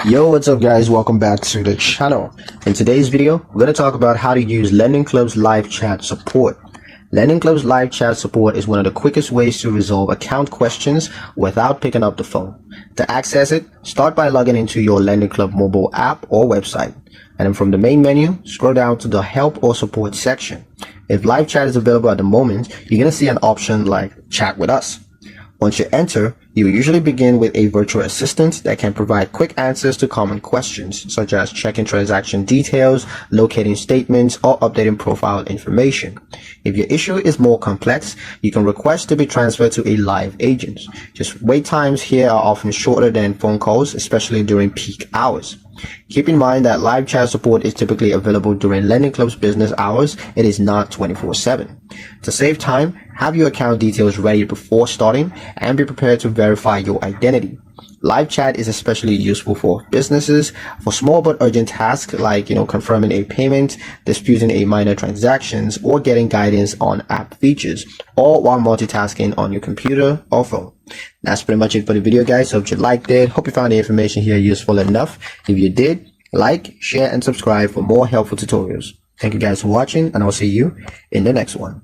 Yo, what's up guys? Welcome back to the channel. In today's video, we're going to talk about how to use Lendingclub'S live chat support. Lendingclub'S live chat support is one of the quickest ways to resolve account questions without picking up the phone. To access it, start by logging into your Lendingclub mobile app or website. And then from the main menu, scroll down to the help or support section. If live chat is available at the moment, you're going to see an option like chat with us. Once you enter, you usually begin with a virtual assistant that can provide quick answers to common questions, such as checking transaction details, locating statements, or updating profile information. If your issue is more complex, you can request to be transferred to a live agent. Just wait times here are often shorter than phone calls, especially during peak hours. Keep in mind that live chat support is typically available during Lendingclub'S business hours. It is not 24/7. To save time, have your account details ready before starting and be prepared to verify your identity. Live chat is especially useful for businesses, for small but urgent tasks like, confirming a payment, disputing a minor transactions, or getting guidance on app features, all while multitasking on your computer or phone. That's pretty much it for the video, guys. Hope you liked it. Hope you found the information here useful enough. If you did, like, share, and subscribe for more helpful tutorials. Thank you guys for watching, and I'll see you in the next one.